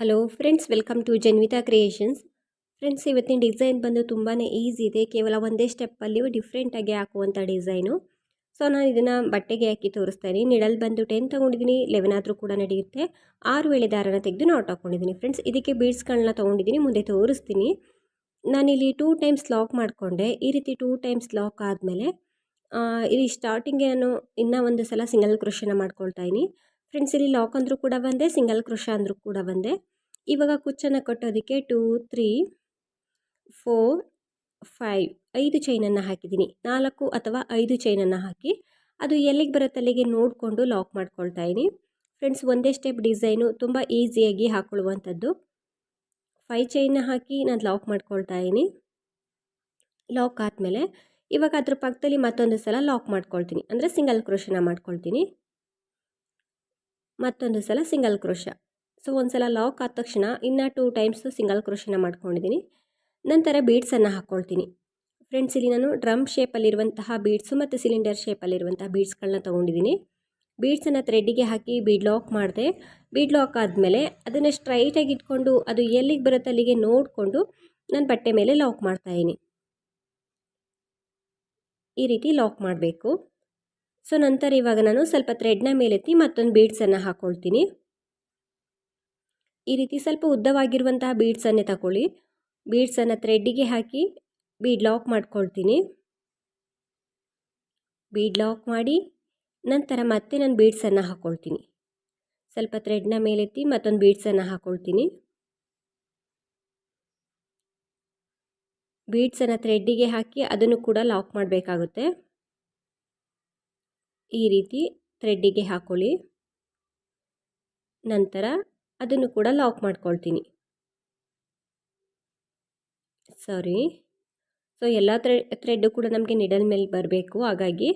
Hello friends, welcome to Janvita creations. Friends, ಇವತ್ತಿನ design ಬಂದು ತುಂಬಾ ಈಸಿ ಇದೆ. ಕೇವಲ ಒಂದೇ ಸ್ಟೆಪ್ಪಲ್ಲಿ ಡಿಫ್ರೆಂಟಾಗಿ ಹಾಕುವಂಥ ಡಿಸೈನು. ಸೊ ನಾನು ಇದನ್ನು ಬಟ್ಟೆಗೆ ಹಾಕಿ ತೋರಿಸ್ತಾ ಇದ್ದೀನಿ. ನಿಡಲ್ ಬಂದು 10 ತೊಗೊಂಡಿದ್ದೀನಿ, 11 ಆದರೂ ಕೂಡ ನಡೆಯುತ್ತೆ. 6 ಎಳೆ ದಾರನ ತೆಗೆದು ನಾಟ್ ಹಾಕ್ಕೊಂಡಿದ್ದೀನಿ. ಫ್ರೆಂಡ್ಸ್, ಇದಕ್ಕೆ ಬೀಡ್ಸ್ಗಳನ್ನ ತೊಗೊಂಡಿದ್ದೀನಿ, ಮುಂದೆ ತೋರಿಸ್ತೀನಿ. ನಾನಿಲ್ಲಿ 2 ಟೈಮ್ಸ್ ಲಾಕ್ ಮಾಡಿಕೊಂಡೆ. ಈ ರೀತಿ 2 ಟೈಮ್ಸ್ ಲಾಕ್ ಆದಮೇಲೆ ಇಲ್ಲಿ ಸ್ಟಾರ್ಟಿಂಗ್ಗೆ ನಾನು ಇನ್ನೂ ಒಂದು ಸಲ ಸಿಂಗಲ್ ಕ್ರೋಶನ ಮಾಡ್ಕೊಳ್ತಾ ಇದ್ದೀನಿ. ಫ್ರೆಂಡ್ಸ್, ಇಲ್ಲಿ ಲಾಕ್ ಅಂದರೂ ಕೂಡ ಬಂದೆ, ಸಿಂಗಲ್ ಕ್ರೋಶ ಅಂದರೂ ಕೂಡ ಬಂದೆ. ಇವಾಗ ಕುಚ್ಚನ್ನು ಕಟ್ಟೋದಕ್ಕೆ 2, 3, 4, 5 5 ಚೈನನ್ನು ಹಾಕಿದ್ದೀನಿ. 4 ಅಥವಾ 5 ಚೈನನ್ನು ಹಾಕಿ ಅದು ಎಲ್ಲಿಗೆ ಬರುತ್ತೆ ಅಲ್ಲಿಗೆ ನೋಡಿಕೊಂಡು ಲಾಕ್ ಮಾಡ್ಕೊಳ್ತಾ ಇದ್ದೀನಿ. ಫ್ರೆಂಡ್ಸ್, ಒಂದೇ ಸ್ಟೆಪ್ ಡಿಸೈನು ತುಂಬ ಈಸಿಯಾಗಿ ಹಾಕ್ಕೊಳ್ಳುವಂಥದ್ದು. 5 ಚೈನ್ನ ಹಾಕಿ ನಾನು ಲಾಕ್ ಮಾಡ್ಕೊಳ್ತಾ ಇದ್ದೀನಿ. ಲಾಕ್ ಆದಮೇಲೆ ಇವಾಗ ಅದ್ರ ಪಕ್ಕದಲ್ಲಿ ಮತ್ತೊಂದು ಸಲ ಲಾಕ್ ಮಾಡ್ಕೊಳ್ತೀನಿ, ಅಂದರೆ ಸಿಂಗಲ್ ಕ್ರೋಶನ ಮಾಡ್ಕೊಳ್ತೀನಿ. ಮತ್ತೊಂದು ಸಲ ಸಿಂಗಲ್ ಕ್ರೋಶ. ಸೊ ಒಂದು ಸಲ ಲಾಕ್ ಆದ ತಕ್ಷಣ ಇನ್ನೂ 2 ಟೈಮ್ಸು ಸಿಂಗಲ್ ಕ್ರೋಶನ ಮಾಡ್ಕೊಂಡಿದ್ದೀನಿ. ನಂತರ ಬೀಡ್ಸನ್ನು ಹಾಕ್ಕೊಳ್ತೀನಿ. ಫ್ರೆಂಡ್ಸ್, ಇಲ್ಲಿ ನಾನು ಡ್ರಮ್ ಶೇಪಲ್ಲಿರುವಂತಹ ಬೀಡ್ಸು ಮತ್ತು ಸಿಲಿಂಡರ್ ಶೇಪಲ್ಲಿರುವಂತಹ ಬೀಡ್ಸ್ಗಳನ್ನ ತೊಗೊಂಡಿದ್ದೀನಿ. ಬೀಡ್ಸನ್ನು ಥ್ರೆಡ್ಡಿಗೆ ಹಾಕಿ ಬೀಡ್ ಲಾಕ್ ಮಾಡಿದೆ. ಬೀಡ್ ಲಾಕ್ ಆದಮೇಲೆ ಅದನ್ನು ಸ್ಟ್ರೈಟಾಗಿ ಇಟ್ಕೊಂಡು ಅದು ಎಲ್ಲಿಗೆ ಬರುತ್ತೆ ಅಲ್ಲಿಗೆ ನೋಡಿಕೊಂಡು ನಾನು ಬಟ್ಟೆ ಮೇಲೆ ಲಾಕ್ ಮಾಡ್ತಾಯಿದ್ದೀನಿ. ಈ ರೀತಿ ಲಾಕ್ ಮಾಡಬೇಕು. ಸೊ ನಂತರ ಇವಾಗ ನಾನು ಸ್ವಲ್ಪ ಥ್ರೆಡ್ನ ಮೇಲೆತ್ತಿ ಮತ್ತೊಂದು ಬೀಡ್ಸನ್ನು ಹಾಕ್ಕೊಳ್ತೀನಿ. ಈ ರೀತಿ ಸ್ವಲ್ಪ ಉದ್ದವಾಗಿರುವಂತಹ ಬೀಡ್ಸನ್ನೇ ತಗೊಳ್ಳಿ. ಬೀಡ್ಸನ್ನು ಥ್ರೆಡ್ಡಿಗೆ ಹಾಕಿ ಬೀಡ್ ಲಾಕ್ ಮಾಡ್ಕೊಳ್ತೀನಿ. ಬೀಡ್ ಲಾಕ್ ಮಾಡಿ ನಂತರ ಮತ್ತೆ ನಾನು ಬೀಡ್ಸನ್ನು ಹಾಕ್ಕೊಳ್ತೀನಿ. ಸ್ವಲ್ಪ ಥ್ರೆಡ್ನ ಮೇಲೆತ್ತಿ ಮತ್ತೊಂದು ಬೀಡ್ಸನ್ನು ಹಾಕ್ಕೊಳ್ತೀನಿ. ಬೀಡ್ಸನ್ನು ಥ್ರೆಡ್ಡಿಗೆ ಹಾಕಿ ಅದನ್ನು ಕೂಡ ಲಾಕ್ ಮಾಡಬೇಕಾಗುತ್ತೆ. ಈ ರೀತಿ ಥ್ರೆಡ್ಡಿಗೆ ಹಾಕ್ಕೊಳ್ಳಿ. ನಂತರ ಅದನ್ನು ಕೂಡ ಲಾಕ್ ಮಾಡ್ಕೊಳ್ತೀನಿ. ಸೊ ಎಲ್ಲ ಥ್ರೆಡ್ಡು ಕೂಡ ನಮಗೆ ನಿಡಲ್ ಮೇಲೆ ಬರಬೇಕು. ಹಾಗಾಗಿ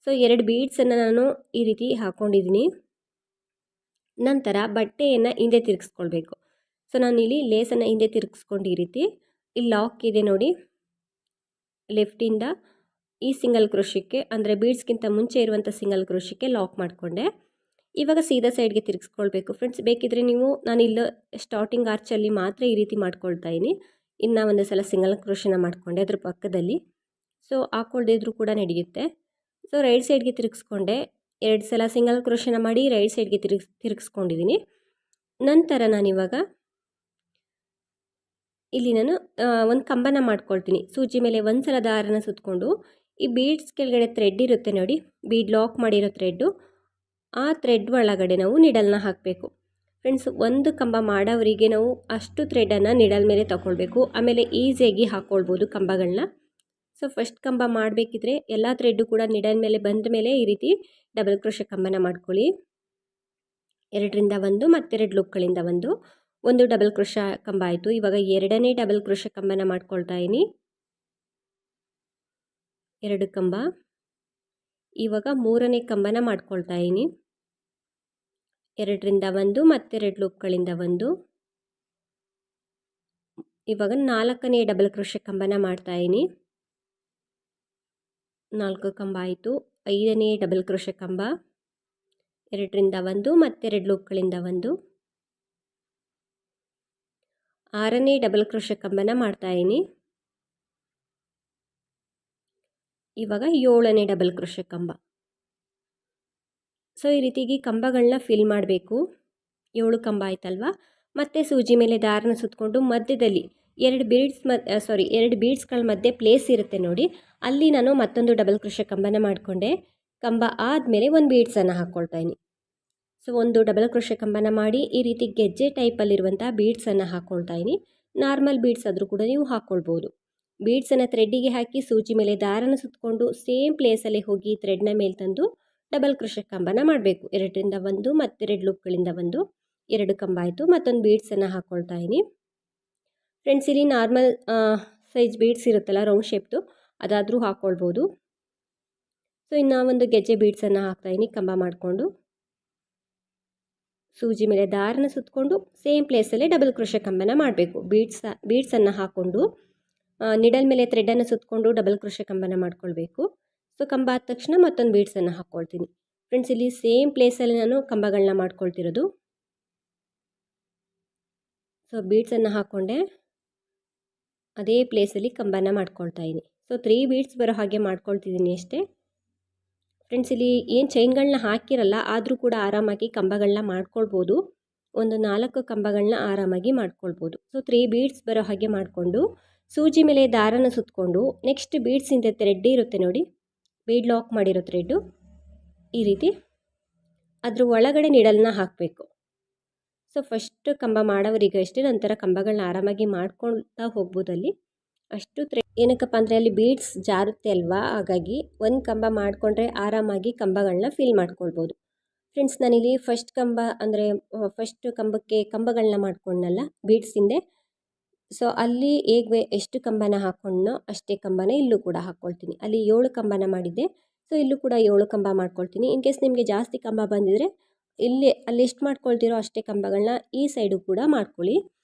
2 ಬೀಡ್ಸನ್ನು ನಾನು ಈ ರೀತಿ ಹಾಕ್ಕೊಂಡಿದ್ದೀನಿ. ನಂತರ ಬಟ್ಟೆಯನ್ನು ಹಿಂದೆ ತಿರುಗಿಸ್ಕೊಳ್ಬೇಕು. ಸೊ ನಾನಿಲ್ಲಿ ಲೇಸನ್ನು ಹಿಂದೆ ತಿರುಗಿಸ್ಕೊಂಡು ಈ ರೀತಿ ಇಲ್ಲಿ ಲಾಕ್ ಇದೆ ನೋಡಿ, ಲೆಫ್ಟಿಂದ ಈ ಸಿಂಗಲ್ ಕ್ರೋಶಕ್ಕೆ, ಅಂದರೆ ಬೀಡ್ಸ್ಗಿಂತ ಮುಂಚೆ ಇರುವಂಥ ಸಿಂಗಲ್ ಕ್ರೋಶಕ್ಕೆ ಲಾಕ್ ಮಾಡಿಕೊಂಡೆ. ಇವಾಗ ಸೀದಾ ಸೈಡ್ಗೆ ತಿರುಗಿಸ್ಕೊಳ್ಬೇಕು. ಫ್ರೆಂಡ್ಸ್, ಬೇಕಿದ್ರೆ ನಾನಿಲ್ಲ ಸ್ಟಾರ್ಟಿಂಗ್ ಆರ್ಚಲ್ಲಿ ಮಾತ್ರ ಈ ರೀತಿ ಮಾಡ್ಕೊಳ್ತಾ ಇದ್ದೀನಿ. ಇನ್ನು ಒಂದು ಸಲ ಸಿಂಗಲ್ ಕ್ರೋಶನ ಮಾಡಿಕೊಂಡೆ ಅದ್ರ ಪಕ್ಕದಲ್ಲಿ. ಸೊ ಹಾಕ್ಕೊಳ್ದೇ ಇದ್ರೂ ಕೂಡ ನಡೆಯುತ್ತೆ. ಸೊ ರೈಟ್ ಸೈಡ್ಗೆ ತಿರುಗಿಸ್ಕೊಂಡೆ. 2 ಸಲ ಸಿಂಗಲ್ ಕ್ರೋಶನ ಮಾಡಿ ರೈಟ್ ಸೈಡ್ಗೆ ತಿರುಗಿಸ್ಕೊಂಡಿದ್ದೀನಿ. ನಂತರ ನಾನಿವಾಗ ಇಲ್ಲಿ ನಾನು ಒಂದು ಕಂಬನ ಮಾಡ್ಕೊಳ್ತೀನಿ. ಸೂಜಿ ಮೇಲೆ ಒಂದು ಸಲ ದಾರನ ಸುತ್ತಕೊಂಡು ಈ ಬೀಡ್ಸ್ ಕೆಳಗಡೆ ಥ್ರೆಡ್ ಇರುತ್ತೆ ನೋಡಿ, ಬೀಡ್ ಲಾಕ್ ಮಾಡಿರೋ ಥ್ರೆಡ್ಡು, ಆ ಥ್ರೆಡ್ ಒಳಗಡೆ ನಾವು ನಿಡಲ್ನ ಹಾಕಬೇಕು. ಫ್ರೆಂಡ್ಸ್, ಒಂದು ಕಂಬ ಮಾಡೋವರಿಗೆ ನಾವು ಅಷ್ಟು ಥ್ರೆಡನ್ನು ನಿಡಲ್ ಮೇಲೆ ತಗೊಳ್ಬೇಕು. ಆಮೇಲೆ ಈಸಿಯಾಗಿ ಹಾಕ್ಕೊಳ್ಬೋದು ಕಂಬಗಳನ್ನ. ಸೊ ಫಸ್ಟ್ ಕಂಬ ಮಾಡಬೇಕಿದ್ರೆ ಎಲ್ಲ ಥ್ರೆಡ್ಡು ಕೂಡ ನಿಡಲ್ ಮೇಲೆ ಬಂದ ಮೇಲೆ ಈ ರೀತಿ ಡಬಲ್ ಕ್ರೋಶ ಕಂಬನ ಮಾಡ್ಕೊಳ್ಳಿ. 2ರಿಂದ 1 ಮತ್ತೆರಡು ಲೂಪ್ಗಳಿಂದ ಒಂದು ಡಬಲ್ ಕ್ರೋಶ ಕಂಬ ಆಯಿತು. ಇವಾಗ 2ನೇ ಡಬಲ್ ಕ್ರೋಶ ಕಂಬನ ಮಾಡ್ಕೊಳ್ತಾ ಇದ್ದೀನಿ. 2 ಕಂಬ. ಇವಾಗ 3ನೇ ಕಂಬನ ಮಾಡ್ಕೊಳ್ತಾ ಇದ್ದೀನಿ. 2ರಿಂದ 1 ಮತ್ತೆರಡು ಲೂಪ್ಗಳಿಂದ ಇವಾಗ 4ನೇ ಡಬಲ್ ಕ್ರೋಶ ಕಂಬನ ಮಾಡ್ತಾ ಇದ್ದೀನಿ. 4 ಕಂಬ ಆಯಿತು. 5ನೇ ಡಬಲ್ ಕ್ರೋಶ ಕಂಬ. 2ರಿಂದ 1 ಮತ್ತೆರಡು ಲೂಪ್ಗಳಿಂದ 6ನೇ ಡಬಲ್ ಕ್ರೋಶ ಕಂಬನ ಮಾಡ್ತಾ ಇದ್ದೀನಿ. ಇವಾಗ 7ನೇ ಡಬಲ್ ಕ್ರೋಶ ಕಂಬ. ಸೊ ಈ ರೀತಿಯಾಗಿ ಕಂಬಗಳನ್ನ ಫಿಲ್ ಮಾಡಬೇಕು. 7 ಕಂಬ ಆಯ್ತಲ್ವಾ. ಮತ್ತೆ ಸೂಜಿ ಮೇಲೆ ದಾರನ ಸುತ್ತಕೊಂಡು ಮಧ್ಯದಲ್ಲಿ 2 ಬೀಡ್ಸ್ಗಳ ಮಧ್ಯೆ ಪ್ಲೇಸ್ ಇರುತ್ತೆ ನೋಡಿ, ಅಲ್ಲಿ ನಾನು ಮತ್ತೊಂದು ಡಬಲ್ ಕ್ರೋಶ ಕಂಬನ ಮಾಡಿಕೊಂಡೆ. ಕಂಬ ಆದಮೇಲೆ ಒಂದು ಬೀಡ್ಸನ್ನು ಹಾಕ್ಕೊಳ್ತಾ ಇದ್ದೀನಿ. ಸೊ ಒಂದು ಡಬಲ್ ಕ್ರೋಶ ಕಂಬನ ಮಾಡಿ ಈ ರೀತಿ ಗೆಜ್ಜೆ ಟೈಪಲ್ಲಿರುವಂಥ ಬೀಡ್ಸನ್ನು ಹಾಕ್ಕೊಳ್ತಾ ಇದ್ದೀನಿ. ನಾರ್ಮಲ್ ಬೀಡ್ಸ್ ಆದರೂ ಕೂಡ ನೀವು ಹಾಕ್ಕೊಳ್ಬೋದು. ಬೀಡ್ಸನ್ನು ಥ್ರೆಡ್ಡಿಗೆ ಹಾಕಿ ಸೂಜಿ ಮೇಲೆ ದಾರನ ಸುತ್ತಕೊಂಡು ಸೇಮ್ ಪ್ಲೇಸಲ್ಲಿ ಹೋಗಿ ಥ್ರೆಡ್ನ ಮೇಲೆ ತಂದು ಡಬಲ್ ಕ್ರೋಶ ಕಂಬನ ಮಾಡಬೇಕು. 2ರಿಂದ 1 ಮತ್ತೆರಡು ಲೂಪ್ಗಳಿಂದ 2 ಕಂಬ ಆಯಿತು. ಮತ್ತೊಂದು ಬೀಡ್ಸನ್ನು ಹಾಕ್ಕೊಳ್ತಾ ಇದ್ದೀನಿ. ಫ್ರೆಂಡ್ಸ್, ಇಲ್ಲಿ ನಾರ್ಮಲ್ ಸೈಜ್ ಬೀಡ್ಸ್ ಇರುತ್ತಲ್ಲ ರೌಂಡ್ ಶೇಪ್ದು, ಅದಾದರೂ ಹಾಕ್ಕೊಳ್ಬೋದು. ಸೊ ಇನ್ನು ಒಂದು ಗೆಜ್ಜೆ ಬೀಡ್ಸನ್ನು ಹಾಕ್ತಾಯಿದ್ದೀನಿ ಕಂಬ ಮಾಡಿಕೊಂಡು. ಸೂಜಿ ಮೇಲೆ ದಾರನ ಸುತ್ತಕೊಂಡು ಸೇಮ್ ಪ್ಲೇಸಲ್ಲೇ ಡಬಲ್ ಕ್ರೋಶ ಕಂಬನ ಮಾಡಬೇಕು. ಬೀಡ್ಸನ್ನು ಹಾಕ್ಕೊಂಡು ನಿಡಲ್ ಮೇಲೆ ಥ್ರೆಡನ್ನು ಸುತ್ತಕೊಂಡು ಡಬಲ್ ಕ್ರೋಶ ಕಂಬನ ಮಾಡ್ಕೊಳ್ಬೇಕು. ಸೊ ಕಂಬ ಆದ ತಕ್ಷಣ ಮತ್ತೊಂದು ಬೀಡ್ಸನ್ನು ಹಾಕ್ಕೊಳ್ತೀನಿ. ಫ್ರೆಂಡ್ಸ್, ಇಲ್ಲಿ ಸೇಮ್ ಪ್ಲೇಸಲ್ಲಿ ನಾನು ಕಂಬಗಳನ್ನ ಮಾಡ್ಕೊಳ್ತಿರೋದು. ಸೊ ಬೀಡ್ಸನ್ನು ಹಾಕ್ಕೊಂಡೆ ಅದೇ ಪ್ಲೇಸಲ್ಲಿ ಕಂಬನ ಮಾಡ್ಕೊಳ್ತಾ ಇದ್ದೀನಿ. ಸೊ 3 ಬೀಡ್ಸ್ ಬರೋ ಹಾಗೆ ಮಾಡ್ಕೊಳ್ತಿದ್ದೀನಿ ಅಷ್ಟೇ ಫ್ರೆಂಡ್ಸ್. ಇಲ್ಲಿ ಏನು ಚೈನ್ಗಳನ್ನ ಹಾಕಿರಲ್ಲ, ಆದರೂ ಕೂಡ ಆರಾಮಾಗಿ ಕಂಬಗಳನ್ನ ಮಾಡ್ಕೊಳ್ಬೋದು. ಒಂದು 4 ಕಂಬಗಳನ್ನ ಆರಾಮಾಗಿ ಮಾಡ್ಕೊಳ್ಬೋದು. ಸೊ 3 ಬೀಡ್ಸ್ ಬರೋ ಹಾಗೆ ಮಾಡಿಕೊಂಡು ಸೂಜಿ ಮೇಲೆ ದಾರನ ಸುತ್ತಕೊಂಡು ನೆಕ್ಸ್ಟ್ ಬೀಡ್ಸಿಂದ ಥ್ರೆಡ್ ಇರುತ್ತೆ ನೋಡಿ, ಬೀಡ್ ಲಾಕ್ ಮಾಡಿರೋ ಥ್ರೆಡ್ಡು, ಈ ರೀತಿ ಅದ್ರ ಒಳಗಡೆ ನೀಡಲ್ನ ಹಾಕಬೇಕು. ಸೊ ಫಸ್ಟ್ ಕಂಬ ಮಾಡೋವರಿಗೆ ಅಷ್ಟೇ, ನಂತರ ಕಂಬಗಳನ್ನ ಆರಾಮಾಗಿ ಮಾಡ್ಕೊಳ್ತಾ ಹೋಗ್ಬೋದಲ್ಲಿ. ಅಷ್ಟು ಏನಕ್ಕಪ್ಪ ಅಂದರೆ ಅಲ್ಲಿ ಬೀಡ್ಸ್ ಜಾರುತ್ತೆ ಅಲ್ವಾ, ಹಾಗಾಗಿ ಒಂದು ಕಂಬ ಮಾಡಿಕೊಂಡ್ರೆ ಆರಾಮಾಗಿ ಕಂಬಗಳನ್ನ ಫಿಲ್ ಮಾಡ್ಕೊಳ್ಬೋದು. ಫ್ರೆಂಡ್ಸ್ ನಾನಿಲ್ಲಿ ಫಸ್ಟ್ ಕಂಬ ಅಂದರೆ ಫಸ್ಟ್ ಕಂಬಕ್ಕೆ ಕಂಬಗಳನ್ನ ಮಾಡ್ಕೊಂಡಲ್ಲ ಬೀಡ್ಸ್ ಹಿಂದೆ, ಸೊ ಅಲ್ಲಿ ಹೇಗೆ ಎಷ್ಟು ಕಂಬನ ಹಾಕ್ಕೊಂಡ್ನೋ ಅಷ್ಟೇ ಕಂಬನ ಇಲ್ಲೂ ಕೂಡ ಹಾಕ್ಕೊಳ್ತೀನಿ. ಅಲ್ಲಿ 7 ಕಂಬನ ಮಾಡಿದ್ದೆ, ಸೊ ಇಲ್ಲೂ ಕೂಡ 7 ಕಂಬ ಮಾಡ್ಕೊಳ್ತೀನಿ. ಇನ್ ಕೇಸ್ ನಿಮಗೆ ಜಾಸ್ತಿ ಕಂಬ ಬಂದಿದ್ರೆ ಅಲ್ಲಿ ಎಷ್ಟು ಮಾಡ್ಕೊಳ್ತೀರೋ ಅಷ್ಟೇ ಕಂಬಗಳನ್ನ ಈ ಸೈಡು ಕೂಡ ಮಾಡ್ಕೊಳ್ಳಿ.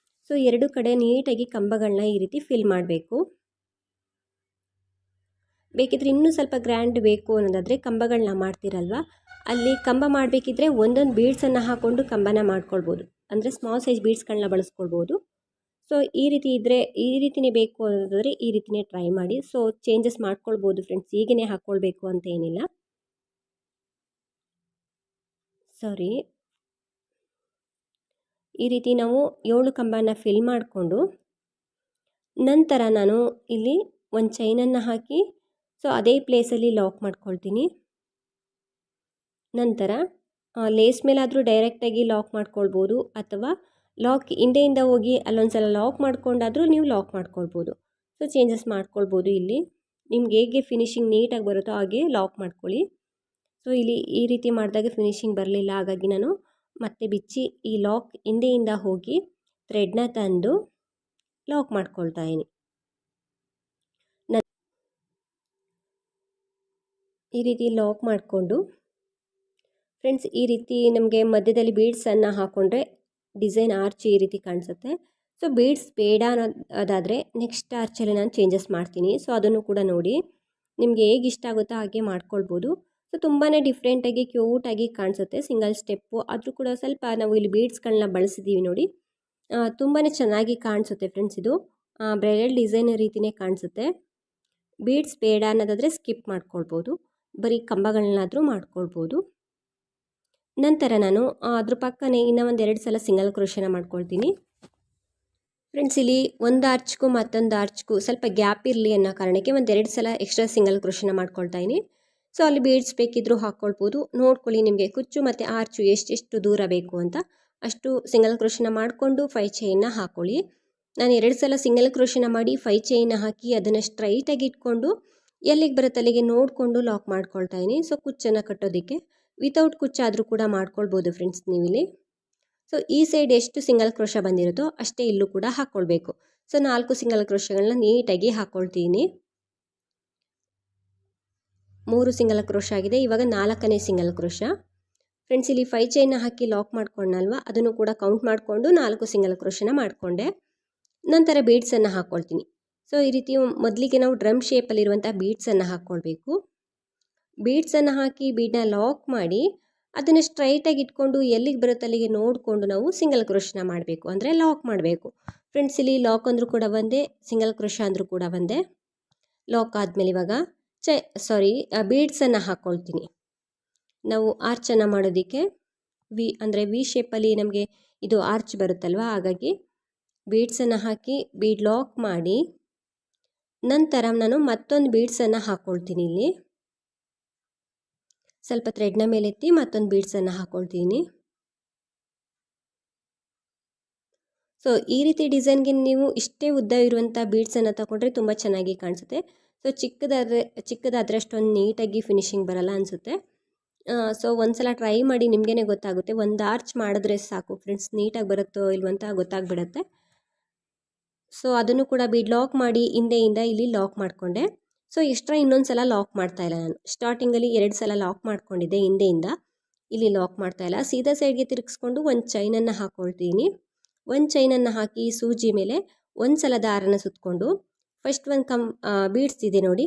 ಸೊ 2 ಕಡೆ ನೀಟಾಗಿ ಕಂಬಗಳನ್ನ ಈ ರೀತಿ ಫಿಲ್ ಮಾಡಬೇಕು. ಬೇಕಿದ್ರೆ ಇನ್ನೂ ಸ್ವಲ್ಪ ಗ್ರ್ಯಾಂಡ್ ಬೇಕು ಅನ್ನೋದಾದರೆ ಕಂಬಗಳನ್ನ ಮಾಡ್ತೀರಲ್ವ, ಅಲ್ಲಿ ಕಂಬ ಮಾಡಬೇಕಿದ್ರೆ ಒಂದೊಂದು ಬೀಡ್ಸನ್ನು ಹಾಕ್ಕೊಂಡು ಕಂಬನ ಮಾಡ್ಕೊಳ್ಬೋದು. ಅಂದರೆ ಸ್ಮಾಲ್ ಸೈಜ್ ಬೀಡ್ಸ್ಗಳನ್ನ ಬಳಸ್ಕೊಳ್ಬೋದು. ಸೊ ಈ ರೀತಿ ಇದ್ದರೆ, ಈ ರೀತಿಯೇ ಬೇಕು ಅನ್ನೋದಾದರೆ ಈ ರೀತಿಯೇ ಟ್ರೈ ಮಾಡಿ. ಸೊ ಚೇಂಜಸ್ ಮಾಡ್ಕೊಳ್ಬೋದು ಫ್ರೆಂಡ್ಸ್, ಹೀಗೇ ಹಾಕ್ಕೊಳ್ಬೇಕು ಅಂತ ಏನಿಲ್ಲ. ಸಾರಿ, ಈ ರೀತಿ ನಾವು 7 ಕಂಬನ ಫಿಲ್ ಮಾಡಿಕೊಂಡು ನಂತರ ನಾನು ಇಲ್ಲಿ ಒಂದು ಚೈನನ್ನು ಹಾಕಿ ಸೊ ಅದೇ ಪ್ಲೇಸಲ್ಲಿ ಲಾಕ್ ಮಾಡ್ಕೊಳ್ತೀನಿ. ನಂತರ ಲೇಸ್ ಮೇಲಾದರೂ ಡೈರೆಕ್ಟಾಗಿ ಲಾಕ್ ಮಾಡ್ಕೊಳ್ಬೋದು, ಅಥವಾ ಲಾಕ್ ಹಿಂದೆಯಿಂದ ಹೋಗಿ ಅಲ್ಲೊಂದ್ಸಲ ಲಾಕ್ ಮಾಡ್ಕೊಂಡಾದರೂ ನೀವು ಲಾಕ್ ಮಾಡ್ಕೊಳ್ಬೋದು. ಸೊ ಚೇಂಜಸ್ ಮಾಡ್ಕೊಳ್ಬೋದು. ಇಲ್ಲಿ ನಿಮ್ಗೆ ಹೇಗೆ ಫಿನಿಶಿಂಗ್ ನೀಟಾಗಿ ಬರುತ್ತೋ ಹಾಗೆ ಲಾಕ್ ಮಾಡ್ಕೊಳ್ಳಿ. ಸೊ ಇಲ್ಲಿ ಈ ರೀತಿ ಮಾಡಿದಾಗ ಫಿನಿಶಿಂಗ್ ಬರಲಿಲ್ಲ, ಹಾಗಾಗಿ ನಾನು ಮತ್ತೆ ಬಿಚ್ಚಿ ಈ ಲಾಕ್ ಹಿಂದೆಯಿಂದ ಹೋಗಿ ಥ್ರೆಡ್ನ ತಂದು ಲಾಕ್ ಮಾಡ್ಕೊಳ್ತಾ ಇದ್ದೀನಿ. ಈ ರೀತಿ ಲಾಕ್ ಮಾಡಿಕೊಂಡು ಫ್ರೆಂಡ್ಸ್, ಈ ರೀತಿ ನಮಗೆ ಮಧ್ಯದಲ್ಲಿ ಬೀಡ್ಸನ್ನು ಹಾಕ್ಕೊಂಡ್ರೆ ಡಿಸೈನ್ ಆರ್ಚ್ ಈ ರೀತಿ ಕಾಣಿಸುತ್ತೆ. ಸೊ ಬೀಡ್ಸ್ ಬೇಡ ಅನ್ನೋದಾದರೆ ನೆಕ್ಸ್ಟ್ ಆರ್ಚಲ್ಲಿ ನಾನು ಚೇಂಜಸ್ ಮಾಡ್ತೀನಿ. ಸೊ ಅದನ್ನು ಕೂಡ ನೋಡಿ, ನಿಮಗೆ ಹೇಗೆ ಇಷ್ಟ ಆಗುತ್ತೋ ಹಾಗೆ ಮಾಡ್ಕೊಳ್ಬೋದು. ಸೊ ತುಂಬಾ ಡಿಫ್ರೆಂಟಾಗಿ ಕ್ಯೂಟಾಗಿ ಕಾಣಿಸುತ್ತೆ ಸಿಂಗಲ್ ಸ್ಟೆಪ್ಪು, ಆದರೂ ಕೂಡ ಸ್ವಲ್ಪ ನಾವು ಇಲ್ಲಿ ಬೀಡ್ಸ್ಗಳನ್ನ ಬಳಸಿದ್ದೀವಿ ನೋಡಿ, ತುಂಬಾ ಚೆನ್ನಾಗಿ ಕಾಣಿಸುತ್ತೆ ಫ್ರೆಂಡ್ಸ್. ಇದು ಬ್ರೈಡಲ್ ಡಿಸೈನ್ ರೀತಿಯೇ ಕಾಣಿಸುತ್ತೆ. ಬೀಡ್ಸ್ ಬೇಡ ಅನ್ನೋದಾದರೆ ಸ್ಕಿಪ್ ಮಾಡ್ಕೊಳ್ಬೋದು, ಬರೀ ಕಂಬಗಳನ್ನಾದರೂ ಮಾಡ್ಕೊಳ್ಬೋದು. ನಂತರ ನಾನು ಅದ್ರ ಪಕ್ಕನೇ ಇನ್ನೂ 1-2 ಸಲ ಸಿಂಗಲ್ ಕ್ರೋಶನ ಮಾಡ್ಕೊಳ್ತೀನಿ ಫ್ರೆಂಡ್ಸ್. ಇಲ್ಲಿ ಒಂದು ಆರ್ಚ್ಗೂ ಮತ್ತೊಂದು ಆರ್ಚ್ಗೂ ಸ್ವಲ್ಪ ಗ್ಯಾಪ್ ಇರಲಿ ಅನ್ನೋ ಕಾರಣಕ್ಕೆ 1-2 ಸಲ ಎಕ್ಸ್ಟ್ರಾ ಸಿಂಗಲ್ ಕ್ರೋಶನ ಮಾಡ್ಕೊಳ್ತಾ ಇದ್ದೀನಿ. ಸೊ ಅಲ್ಲಿ ಬೀಡ್ಸ್ ಬೇಕಿದ್ದರೂ ಹಾಕ್ಕೊಳ್ಬೋದು. ನೋಡ್ಕೊಳ್ಳಿ ನಿಮಗೆ ಕುಚ್ಚು ಮತ್ತು ಆರ್ಚು ಎಷ್ಟೆಷ್ಟು ದೂರ ಬೇಕು ಅಂತ, ಅಷ್ಟು ಸಿಂಗಲ್ ಕ್ರೋಶನ ಮಾಡಿಕೊಂಡು 5 ಚೈನ್ನ ಹಾಕ್ಕೊಳ್ಳಿ. ನಾನು 2 ಸಲ ಸಿಂಗಲ್ ಕ್ರೋಶನ ಮಾಡಿ 5 ಚೈನ್ನ ಹಾಕಿ ಅದನ್ನು ಸ್ಟ್ರೈಟಾಗಿ ಇಟ್ಕೊಂಡು ಎಲ್ಲಿಗೆ ಬರುತ್ತೆ ಅಲ್ಲಿಗೆ ನೋಡಿಕೊಂಡು ಲಾಕ್ ಮಾಡ್ಕೊಳ್ತಾ ಇದ್ದೀನಿ. ಸೊ ಕುಚ್ಚನ್ನು ಕಟ್ಟೋದಕ್ಕೆ ವಿತೌಟ್ ಕುಚ್ಚಾದರೂ ಕೂಡ ಮಾಡ್ಕೊಳ್ಬೋದು ಫ್ರೆಂಡ್ಸ್ ನೀವಿಲ್ಲಿ. ಸೊ ಈ ಸೈಡ್ ಎಷ್ಟು ಸಿಂಗಲ್ ಕ್ರೋಶ ಬಂದಿರುತ್ತೋ ಅಷ್ಟೇ ಇಲ್ಲೂ ಕೂಡ ಹಾಕ್ಕೊಳ್ಬೇಕು. ಸೊ 4 ಸಿಂಗಲ್ ಕ್ರೋಶಗಳನ್ನ ನೀಟಾಗಿ ಹಾಕ್ಕೊಳ್ತೀನಿ. 3 ಸಿಂಗಲ್ ಕ್ರೋಶ ಆಗಿದೆ, ಇವಾಗ 4ನೇ ಸಿಂಗಲ್ ಕ್ರೋಶ ಫ್ರೆಂಡ್ಸ್. ಇಲ್ಲಿ 5 ಚೈನ್ನ ಹಾಕಿ ಲಾಕ್ ಮಾಡ್ಕೊಂಡಲ್ವ, ಅದನ್ನು ಕೂಡ ಕೌಂಟ್ ಮಾಡಿಕೊಂಡು 4 ಸಿಂಗಲ್ ಕ್ರೋಶನ ಮಾಡಿಕೊಂಡೆ. ನಂತರ ಬೀಡ್ಸನ್ನು ಹಾಕ್ಕೊಳ್ತೀನಿ. ಸೊ ಈ ರೀತಿ ಮೊದಲಿಗೆ ನಾವು ಡ್ರಮ್ ಶೇಪಲ್ಲಿರುವಂಥ ಬೀಡ್ಸನ್ನು ಹಾಕ್ಕೊಳ್ಬೇಕು. ಬೀಡ್ಸನ್ನು ಹಾಕಿ ಬೀಡನ್ನ ಲಾಕ್ ಮಾಡಿ ಅದನ್ನು ಸ್ಟ್ರೈಟಾಗಿ ಇಟ್ಕೊಂಡು ಎಲ್ಲಿಗೆ ಬರುತ್ತೆ ಅಲ್ಲಿಗೆ ನೋಡಿಕೊಂಡು ನಾವು ಸಿಂಗಲ್ ಕ್ರೋಶನ ಮಾಡಬೇಕು, ಅಂದರೆ ಲಾಕ್ ಮಾಡಬೇಕು ಫ್ರೆಂಡ್ಸ್. ಇಲ್ಲಿ ಲಾಕ್ ಅಂದರೂ ಕೂಡ ಒಂದೇ, ಸಿಂಗಲ್ ಕ್ರೋಶ ಅಂದರೂ ಕೂಡ ಒಂದೇ. ಲಾಕ್ ಆದಮೇಲೆ ಇವಾಗ ಬೀಡ್ಸನ್ನು ಹಾಕ್ಕೊಳ್ತೀನಿ. ನಾವು ಆರ್ಚನ್ನು ಮಾಡೋದಕ್ಕೆ ವಿ ಶೇಪಲ್ಲಿ ನಮಗೆ ಇದು ಆರ್ಚ್ ಬರುತ್ತಲ್ವ, ಹಾಗಾಗಿ ಬೀಡ್ಸನ್ನು ಹಾಕಿ ಬೀಡ್ ಲಾಕ್ ಮಾಡಿ ನಂತರ ನಾನು ಮತ್ತೊಂದು ಬೀಡ್ಸನ್ನು ಹಾಕ್ಕೊಳ್ತೀನಿ. ಇಲ್ಲಿ ಸ್ವಲ್ಪ ಥ್ರೆಡ್ನ ಮೇಲೆತ್ತಿ ಮತ್ತೊಂದು ಬೀಡ್ಸನ್ನು ಹಾಕ್ಕೊಳ್ತೀನಿ. ಸೊ ಈ ರೀತಿ ಡಿಸೈನ್ಗೆ ನೀವು ಇಷ್ಟೇ ಉದ್ದ ಇರುವಂಥ ಬೀಡ್ಸನ್ನು ತಗೊಂಡ್ರೆ ತುಂಬ ಚೆನ್ನಾಗಿ ಕಾಣಿಸುತ್ತೆ. ಸೊ ಚಿಕ್ಕದಾದರೆ ಅಷ್ಟೊಂದು ನೀಟಾಗಿ ಫಿನಿಶಿಂಗ್ ಬರಲ್ಲ ಅನಿಸುತ್ತೆ. ಸೊ ಒಂದ್ಸಲ ಟ್ರೈ ಮಾಡಿ, ನಿಮಗೇ ಗೊತ್ತಾಗುತ್ತೆ. ಒಂದು ಆರ್ಚ್ ಮಾಡಿದ್ರೆ ಸಾಕು ಫ್ರೆಂಡ್ಸ್, ನೀಟಾಗಿ ಬರುತ್ತೋ ಇಲ್ವಂತ ಗೊತ್ತಾಗ್ಬಿಡುತ್ತೆ. ಸೊ ಅದನ್ನು ಕೂಡ ಬೀಡ್ ಲಾಕ್ ಮಾಡಿ ಹಿಂದೆಯಿಂದ ಇಲ್ಲಿ ಲಾಕ್ ಮಾಡಿಕೊಂಡೆ. ಸೊ ಎಕ್ಸ್ಟ್ರಾ ಇನ್ನೊಂದು ಸಲ ಲಾಕ್ ಮಾಡ್ತಾಯಿಲ್ಲ ನಾನು. ಸ್ಟಾರ್ಟಿಂಗಲ್ಲಿ 2 ಸಲ ಲಾಕ್ ಮಾಡ್ಕೊಂಡಿದ್ದೆ ಹಿಂದೆಯಿಂದ, ಇಲ್ಲಿ ಲಾಕ್ ಮಾಡ್ತಾಯಿಲ್ಲ. ಸೀದಾ ಸೈಡ್ಗೆ ತಿರುಗಿಸ್ಕೊಂಡು ಒಂದು ಚೈನನ್ನು ಹಾಕ್ಕೊಳ್ತೀನಿ. ಒಂದು ಚೈನನ್ನು ಹಾಕಿ ಸೂಜಿ ಮೇಲೆ ಒಂದು ಸಲ ದಾರನ ಸುತ್ತಕೊಂಡು ಫಸ್ಟ್ ಒಂದು ಬೀಡ್ಸ್ ಇದೆ ನೋಡಿ,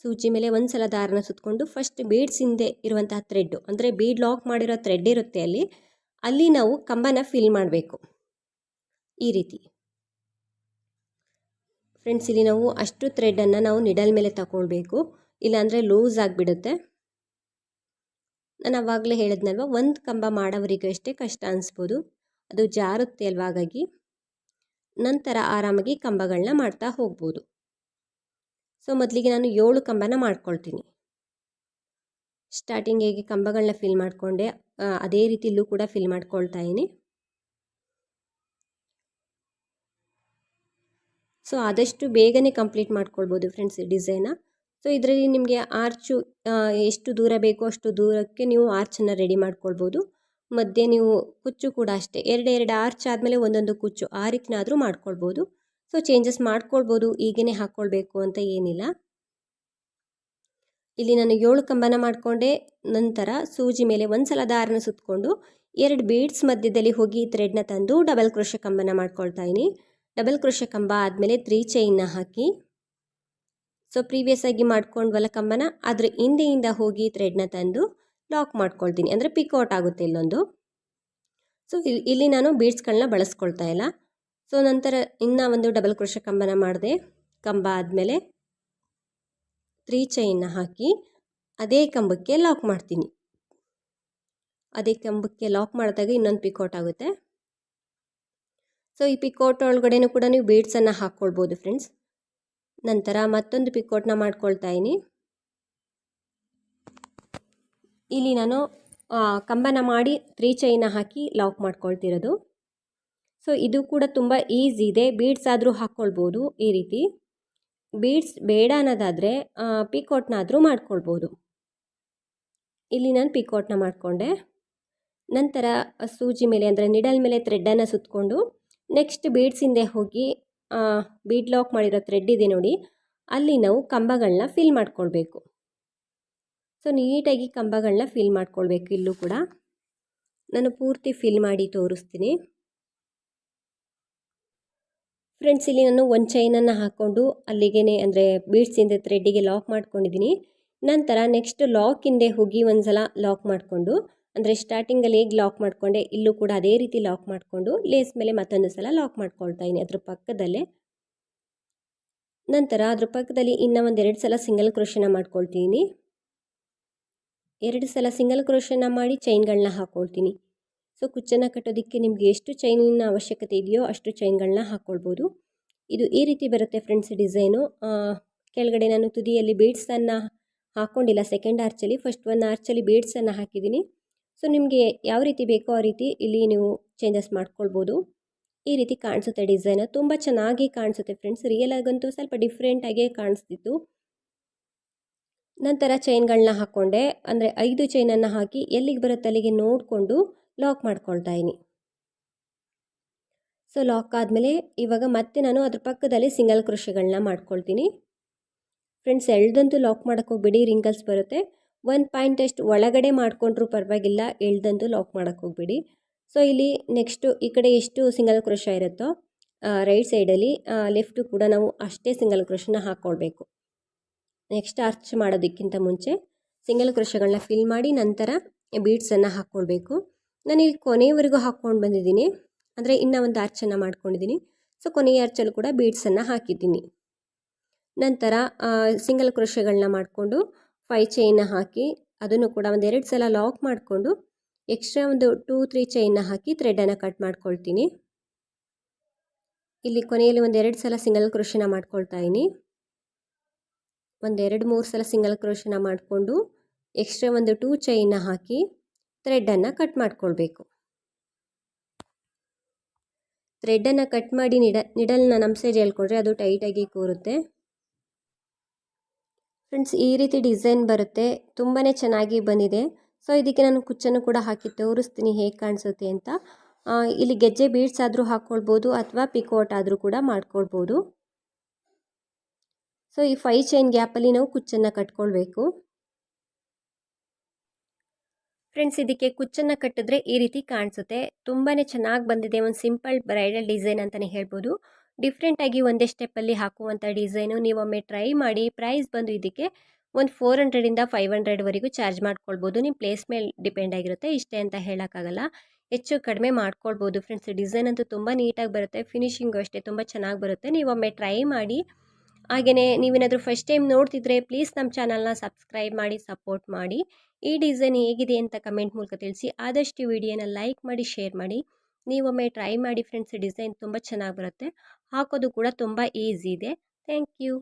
ಸೂಜಿ ಮೇಲೆ ಒಂದು ಸಲ ದಾರನ ಸುತ್ತಕೊಂಡು ಫಸ್ಟ್ ಬೀಡ್ಸ್ ಹಿಂದೆ ಇರುವಂತಹ ಥ್ರೆಡ್ಡು, ಅಂದರೆ ಬೀಡ್ ಲಾಕ್ ಮಾಡಿರೋ ಥ್ರೆಡ್ ಇರುತ್ತೆ ಅಲ್ಲಿ ನಾವು ಕಂಬನ ಫಿಲ್ ಮಾಡಬೇಕು. ಈ ರೀತಿ. ಫ್ರೆಂಡ್ಸ್ ಇಲ್ಲಿ ನಾವು ಅಷ್ಟು ಥ್ರೆಡನ್ನು ನಾವು ನಿಡಲ್ ಮೇಲೆ ತಗೊಳ್ಬೇಕು, ಇಲ್ಲಾಂದರೆ ಲೂಸ್ ಆಗಿಬಿಡುತ್ತೆ. ನಾನು ಆವಾಗಲೇ ಹೇಳಿದ್ನಲ್ವ, ಒಂದು ಕಂಬ ಮಾಡೋವರಿಗೂ ಅಷ್ಟೇ ಕಷ್ಟ ಅನಿಸ್ಬೋದು, ಅದು ಜಾರುತ್ತೆ ಅಲ್ವ, ಹಾಗಾಗಿ ನಂತರ ಆರಾಮಾಗಿ ಕಂಬಗಳನ್ನ ಮಾಡ್ತಾ ಹೋಗ್ಬೋದು. ಸೊ ಮೊದಲಿಗೆ ನಾನು 7 ಕಂಬನ ಮಾಡ್ಕೊಳ್ತೀನಿ. ಸ್ಟಾರ್ಟಿಂಗ್ ಹೇಗೆ ಕಂಬಗಳನ್ನ ಫಿಲ್ ಮಾಡಿಕೊಂಡೆ ಅದೇ ರೀತಿ ಇಲ್ಲೂ ಕೂಡ ಫಿಲ್ ಮಾಡ್ಕೊಳ್ತಾ ಇದ್ದೀನಿ. ಸೊ ಆದಷ್ಟು ಬೇಗನೆ ಕಂಪ್ಲೀಟ್ ಮಾಡ್ಕೊಳ್ಬೋದು ಫ್ರೆಂಡ್ಸ್ ಈ ಡಿಸೈನ. ಸೊ ಇದರಲ್ಲಿ ನಿಮಗೆ ಆರ್ಚು ಎಷ್ಟು ದೂರ ಬೇಕೋ ಅಷ್ಟು ದೂರಕ್ಕೆ ನೀವು ಆರ್ಚನ್ನು ರೆಡಿ ಮಾಡ್ಕೊಳ್ಬೋದು. ಮಧ್ಯೆ ನೀವು ಕುಚ್ಚು ಕೂಡ ಅಷ್ಟೇ, ಎರಡು ಆರ್ಚ್ ಆದಮೇಲೆ ಒಂದೊಂದು ಕುಚ್ಚು, ಆ ರೀತಿನಾದರೂ ಮಾಡ್ಕೊಳ್ಬೋದು. ಸೊ ಚೇಂಜಸ್ ಮಾಡ್ಕೊಳ್ಬೋದು, ಈಗೇ ಹಾಕ್ಕೊಳ್ಬೇಕು ಅಂತ ಏನಿಲ್ಲ. ಇಲ್ಲಿ ನಾನು 7 ಕಂಬನ ಮಾಡಿಕೊಂಡೆ. ನಂತರ ಸೂಜಿ ಮೇಲೆ ಒಂದು ಸಲ ದಾರನ ಸುತ್ತಕೊಂಡು 2 ಬೀಡ್ಸ್ ಮಧ್ಯದಲ್ಲಿ ಹೋಗಿ ಥ್ರೆಡ್ನ ತಂದು ಡಬಲ್ ಕ್ರೋಶೆ ಕಂಬನ ಮಾಡ್ಕೊಳ್ತಾ ಇದ್ದೀನಿ. ಡಬಲ್ ಕ್ರೋಶೆ ಕಂಬ ಆದಮೇಲೆ 3 ಚೈನ್ನ ಹಾಕಿ, ಸೊ ಪ್ರೀವಿಯಸ್ ಆಗಿ ಮಾಡ್ಕೊಂಡ್ವಲ್ಲ ಕಂಬನ, ಅದ್ರ ಹಿಂದೆಯಿಂದ ಹೋಗಿ ಥ್ರೆಡ್ನ ತಂದು ಲಾಕ್ ಮಾಡ್ಕೊಳ್ತೀನಿ, ಅಂದರೆ ಪಿಕೌಟ್ ಆಗುತ್ತೆ ಇಲ್ಲೊಂದು. ಸೊ ಇಲ್ಲಿ ನಾನು ಬೀಡ್ಸ್ಗಳನ್ನ ಬಳಸ್ಕೊಳ್ತಾ ಇಲ್ಲ. ಸೊ ನಂತರ ಇನ್ನೂ ಒಂದು ಡಬಲ್ ಕ್ರೋಶೆ ಕಂಬನ ಮಾಡಿದೆ. ಕಂಬ ಆದಮೇಲೆ 3 ಚೈನ್ನ ಹಾಕಿ ಅದೇ ಕಂಬಕ್ಕೆ ಲಾಕ್ ಮಾಡ್ತೀನಿ. ಅದೇ ಕಂಬಕ್ಕೆ ಲಾಕ್ ಮಾಡಿದಾಗ ಇನ್ನೊಂದು ಪಿಕೌಟ್ ಆಗುತ್ತೆ. ಸೊ ಈ ಪಿಕೌಟ್ ಒಳಗಡೆನೂ ಕೂಡ ನೀವು ಬೀಡ್ಸನ್ನು ಹಾಕ್ಕೊಳ್ಬೋದು ಫ್ರೆಂಡ್ಸ್. ನಂತರ ಮತ್ತೊಂದು ಪಿಕೌಟ್ನ ಮಾಡ್ಕೊಳ್ತಾ ಇದ್ದೀನಿ. ಇಲ್ಲಿ ನಾನು ಕಂಬನ ಮಾಡಿ 3 ಚೈನ್ನ ಹಾಕಿ ಲಾಕ್ ಮಾಡ್ಕೊಳ್ತಿರೋದು. ಸೊ ಇದು ಕೂಡ ತುಂಬ ಈಸಿ ಇದೆ, ಬೀಡ್ಸ್ ಆದರೂ ಹಾಕ್ಕೊಳ್ಬೋದು. ಈ ರೀತಿ ಬೀಡ್ಸ್ ಬೇಡ ಅನ್ನೋದಾದರೆ ಪಿಕೌಟ್ನಾದರೂ ಮಾಡ್ಕೊಳ್ಬೋದು. ಇಲ್ಲಿ ನಾನು ಪಿಕೌಟ್ನ ಮಾಡಿಕೊಂಡೆ. ನಂತರ ಸೂಜಿ ಮೇಲೆ ಅಂದರೆ ನಿಡಲ್ ಮೇಲೆ ಥ್ರೆಡ್ಡನ್ನು ಸುತ್ತಕೊಂಡು ನೆಕ್ಸ್ಟ್ ಬೀಡ್ಸ್ ಹಿಂದೆ ಹೋಗಿ ಬೀಡ್ ಲಾಕ್ ಮಾಡಿರೋ ಥ್ರೆಡ್ ಇದೆ ನೋಡಿ, ಅಲ್ಲಿ ನಾವು ಕಂಬಗಳನ್ನ ಫಿಲ್ ಮಾಡ್ಕೊಳ್ಬೇಕು. ಸೊ ನೀಟಾಗಿ ಕಂಬಗಳನ್ನ ಫಿಲ್ ಮಾಡ್ಕೊಳ್ಬೇಕು. ಇಲ್ಲೂ ಕೂಡ ನಾನು ಪೂರ್ತಿ ಫಿಲ್ ಮಾಡಿ ತೋರಿಸ್ತೀನಿ ಫ್ರೆಂಡ್ಸ್. ಇಲ್ಲಿ ನಾನು ಒಂದು ಚೈನನ್ನು ಹಾಕ್ಕೊಂಡು ಅಲ್ಲಿಗೆ ಅಂದರೆ ಬೀಡ್ಸ್ ಹಿಂದೆ ಥ್ರೆಡ್ಡಿಗೆ ಲಾಕ್ ಮಾಡ್ಕೊಂಡಿದ್ದೀನಿ. ನಂತರ ನೆಕ್ಸ್ಟ್ ಲಾಕ್ ಹಿಂದೆ ಹೋಗಿ ಒಂದು ಸಲ ಲಾಕ್ ಮಾಡಿಕೊಂಡು, ಅಂದರೆ ಸ್ಟಾರ್ಟಿಂಗಲ್ಲಿ ಹೇಗೆ ಲಾಕ್ ಮಾಡಿಕೊಂಡೆ ಇಲ್ಲೂ ಕೂಡ ಅದೇ ರೀತಿ ಲಾಕ್ ಮಾಡಿಕೊಂಡು ಲೇಸ್ ಮೇಲೆ ಮತ್ತೊಂದು ಸಲ ಲಾಕ್ ಮಾಡ್ಕೊಳ್ತಾ ಇದ್ದೀನಿ ಅದ್ರ ಪಕ್ಕದಲ್ಲೇ. ನಂತರ ಅದ್ರ ಪಕ್ಕದಲ್ಲಿ ಇನ್ನೂ ಒಂದು 2 ಸಲ ಸಿಂಗಲ್ ಕ್ರೋಶನ ಮಾಡ್ಕೊಳ್ತೀನಿ. 2 ಸಲ ಸಿಂಗಲ್ ಕ್ರೋಶನ ಮಾಡಿ ಚೈನ್ಗಳನ್ನ ಹಾಕ್ಕೊಳ್ತೀನಿ. ಸೊ ಕುಚ್ಚನ್ನು ಕಟ್ಟೋದಕ್ಕೆ ನಿಮಗೆ ಎಷ್ಟು ಚೈನಿನ ಅವಶ್ಯಕತೆ ಇದೆಯೋ ಅಷ್ಟು ಚೈನ್ಗಳನ್ನ ಹಾಕ್ಕೊಳ್ಬೋದು. ಇದು ಈ ರೀತಿ ಬರುತ್ತೆ ಫ್ರೆಂಡ್ಸ್ ಡಿಸೈನು. ಕೆಳಗಡೆ ನಾನು ತುದಿಯಲ್ಲಿ ಬೀಡ್ಸನ್ನು ಹಾಕ್ಕೊಂಡಿಲ್ಲ ಸೆಕೆಂಡ್ ಆರ್ಚಲ್ಲಿ, ಫಸ್ಟ್ ಒಂದು ಆರ್ಚಲ್ಲಿ ಬೀಡ್ಸನ್ನು ಹಾಕಿದ್ದೀನಿ. ಸೊ ನಿಮಗೆ ಯಾವ ರೀತಿ ಬೇಕೋ ಆ ರೀತಿ ಇಲ್ಲಿ ನೀವು ಚೇಂಜಸ್ ಮಾಡ್ಕೊಳ್ಬೋದು. ಈ ರೀತಿ ಕಾಣಿಸುತ್ತೆ ಡಿಸೈನು, ತುಂಬ ಚೆನ್ನಾಗಿ ಕಾಣಿಸುತ್ತೆ ಫ್ರೆಂಡ್ಸ್. ರಿಯಲ್ ಆಗಂತೂ ಸ್ವಲ್ಪ ಡಿಫ್ರೆಂಟಾಗೇ ಕಾಣಿಸ್ತಿತ್ತು. ನಂತರ ಚೈನ್ಗಳನ್ನ ಹಾಕ್ಕೊಂಡೆ, ಅಂದರೆ 5 ಚೈನನ್ನು ಹಾಕಿ ಎಲ್ಲಿಗೆ ಬರುತ್ತೆ ಅಲ್ಲಿಗೆ ನೋಡಿಕೊಂಡು ಲಾಕ್ ಮಾಡ್ಕೊಳ್ತಾ ಇದ್ದೀನಿ. ಸೊ ಲಾಕ್ ಆದಮೇಲೆ ಇವಾಗ ಮತ್ತೆ ನಾನು ಅದ್ರ ಪಕ್ಕದಲ್ಲಿ ಸಿಂಗಲ್ ಕ್ರೋಶೆಗಳನ್ನ ಮಾಡ್ಕೊಳ್ತೀನಿ ಫ್ರೆಂಡ್ಸ್. ಎಳ್ದಂತೂ ಲಾಕ್ ಮಾಡೋಕ್ಕೆ ಹೋಗ್ಬೇಡಿ, ರಿಂಗಲ್ಸ್ ಬರುತ್ತೆ. 1 ಪಾಯಿಂಟ್ ಅಷ್ಟು ಒಳಗಡೆ ಮಾಡಿಕೊಂಡ್ರೂ ಪರವಾಗಿಲ್ಲ, ಎಳ್ದಂತೂ ಲಾಕ್ ಮಾಡೋಕ್ಕೆ ಹೋಗ್ಬೇಡಿ. ಸೊ ಇಲ್ಲಿ ನೆಕ್ಸ್ಟು ಈ ಕಡೆ ಎಷ್ಟು ಸಿಂಗಲ್ ಕ್ರೋಶ ಇರುತ್ತೋ ರೈಟ್ ಸೈಡಲ್ಲಿ ಲೆಫ್ಟು ಕೂಡ ನಾವು ಅಷ್ಟೇ ಸಿಂಗಲ್ ಕ್ರೋಶನ ಹಾಕ್ಕೊಳ್ಬೇಕು. ನೆಕ್ಸ್ಟ್ ಆರ್ಚ್ ಮಾಡೋದಕ್ಕಿಂತ ಮುಂಚೆ ಸಿಂಗಲ್ ಕ್ರೋಶಗಳನ್ನ ಫಿಲ್ ಮಾಡಿ ನಂತರ ಬೀಡ್ಸನ್ನು ಹಾಕ್ಕೊಳ್ಬೇಕು. ನಾನಿಲ್ಲಿ ಕೊನೆಯವರೆಗೂ ಹಾಕ್ಕೊಂಡು ಬಂದಿದ್ದೀನಿ, ಅಂದರೆ ಇನ್ನೂ ಒಂದು ಆರ್ಚನ್ನು ಮಾಡ್ಕೊಂಡಿದ್ದೀನಿ. ಸೊ ಕೊನೆಯ ಆರ್ಚಲ್ಲೂ ಕೂಡ ಬೀಡ್ಸನ್ನು ಹಾಕಿದ್ದೀನಿ. ನಂತರ ಸಿಂಗಲ್ ಕ್ರೋಶೆಗಳನ್ನ ಮಾಡಿಕೊಂಡು 5 ಚೈನ್ನ ಹಾಕಿ ಅದನ್ನು ಕೂಡ ಒಂದು 2 ಸಲ ಲಾಕ್ ಮಾಡಿಕೊಂಡು ಎಕ್ಸ್ಟ್ರಾ ಒಂದು 2-3 ಚೈನ್ನ ಹಾಕಿ ಥ್ರೆಡನ್ನು ಕಟ್ ಮಾಡ್ಕೊಳ್ತೀನಿ. ಇಲ್ಲಿ ಕೊನೆಯಲ್ಲಿ ಒಂದು 2 ಸಲ ಸಿಂಗಲ್ ಕ್ರೋಶನ ಮಾಡ್ಕೊಳ್ತಾ ಇದ್ದೀನಿ. ಒಂದು 2-3 ಸಲ ಸಿಂಗಲ್ ಕ್ರೋಶನ ಮಾಡಿಕೊಂಡು ಎಕ್ಸ್ಟ್ರಾ ಒಂದು 2 ಚೈನ್ನ ಹಾಕಿ ಥ್ರೆಡನ್ನು ಕಟ್ ಮಾಡ್ಕೊಳ್ಬೇಕು. ಥ್ರೆಡನ್ನು ಕಟ್ ಮಾಡಿ ನಿಡಲ್ನ ನಮ್ಮ ಸೈಡ್ ಹೇಳ್ಕೊಂಡ್ರೆ ಅದು ಟೈಟಾಗಿ ಕೂರುತ್ತೆ ಫ್ರೆಂಡ್ಸ್. ಈ ರೀತಿ ಡಿಸೈನ್ ಬರುತ್ತೆ, ತುಂಬಾ ಚೆನ್ನಾಗಿ ಬಂದಿದೆ. ಸೊ ಇದಕ್ಕೆ ನಾನು ಕುಚ್ಚನ್ನು ಕೂಡ ಹಾಕಿ ತೋರಿಸ್ತೀನಿ ಹೇಗೆ ಕಾಣಿಸುತ್ತೆ ಅಂತ. ಇಲ್ಲಿ ಗೆಜ್ಜೆ ಬೀಡ್ಸ್ ಆದರೂ ಹಾಕ್ಕೊಳ್ಬೋದು ಅಥವಾ ಪಿಕೋಟ್ ಆದರೂ ಕೂಡ ಮಾಡ್ಕೊಳ್ಬೋದು. ಸೊ ಈ 5 ಚೈನ್ ಗ್ಯಾಪಲ್ಲಿ ನಾವು ಕುಚ್ಚನ್ನು ಕಟ್ಕೊಳ್ಬೇಕು ಫ್ರೆಂಡ್ಸ್. ಇದಕ್ಕೆ ಕುಚ್ಚನ್ನು ಕಟ್ಟಿದ್ರೆ ಈ ರೀತಿ ಕಾಣಿಸುತ್ತೆ, ತುಂಬಾ ಚೆನ್ನಾಗಿ ಬಂದಿದೆ. ಒಂದು ಸಿಂಪಲ್ ಬ್ರೈಡಲ್ ಡಿಸೈನ್ ಅಂತಲೇ ಹೇಳ್ಬೋದು. ಡಿಫ್ರೆಂಟಾಗಿ ಒಂದೇ ಸ್ಟೆಪ್ಪಲ್ಲಿ ಹಾಕುವಂಥ ಡಿಸೈನು. ನೀವೊಮ್ಮೆ ಟ್ರೈ ಮಾಡಿ. ಪ್ರೈಸ್ ಬಂದು ಇದಕ್ಕೆ ಒಂದು 400 ಇಂದ 500 ವರೆಗೂ ಚಾರ್ಜ್ ಮಾಡ್ಕೊಳ್ಬೋದು. ನಿಮ್ಮ ಪ್ಲೇಸ್ ಮೇಲೆ ಡಿಪೆಂಡ್ ಆಗಿರುತ್ತೆ, ಇಷ್ಟೇ ಅಂತ ಹೇಳೋಕ್ಕಾಗಲ್ಲ. ಹೆಚ್ಚು ಕಡಿಮೆ ಮಾಡ್ಕೊಳ್ಬೋದು ಫ್ರೆಂಡ್ಸ್. ಡಿಸೈನ್ ಅಂತೂ ತುಂಬ ನೀಟಾಗಿ ಬರುತ್ತೆ, ಫಿನಿಶಿಂಗು ಅಷ್ಟೇ ತುಂಬ ಚೆನ್ನಾಗಿ ಬರುತ್ತೆ. ನೀವೊಮ್ಮೆ ಟ್ರೈ ಮಾಡಿ. ಹಾಗೆಯೇ ನೀವೇನಾದರೂ ಫಸ್ಟ್ ಟೈಮ್ ನೋಡ್ತಿದ್ರೆ ಪ್ಲೀಸ್ ನಮ್ಮ ಚಾನಲ್ನ ಸಬ್ಸ್ಕ್ರೈಬ್ ಮಾಡಿ, ಸಪೋರ್ಟ್ ಮಾಡಿ. ಈ ಡಿಸೈನ್ ಹೇಗಿದೆ ಅಂತ ಕಮೆಂಟ್ ಮೂಲಕ ತಿಳಿಸಿ. ಆದಷ್ಟು ವಿಡಿಯೋನ ಲೈಕ್ ಮಾಡಿ, ಶೇರ್ ಮಾಡಿ. ನೀವೊಮ್ಮೆ ಟ್ರೈ ಮಾಡಿ ಫ್ರೆಂಡ್ಸ್, ಡಿಸೈನ್ ತುಂಬ ಚೆನ್ನಾಗಿ ಬರುತ್ತೆ, ಹಾಕೋದು ಕೂಡ ತುಂಬ ಈಸಿ ಇದೆ. Thank you.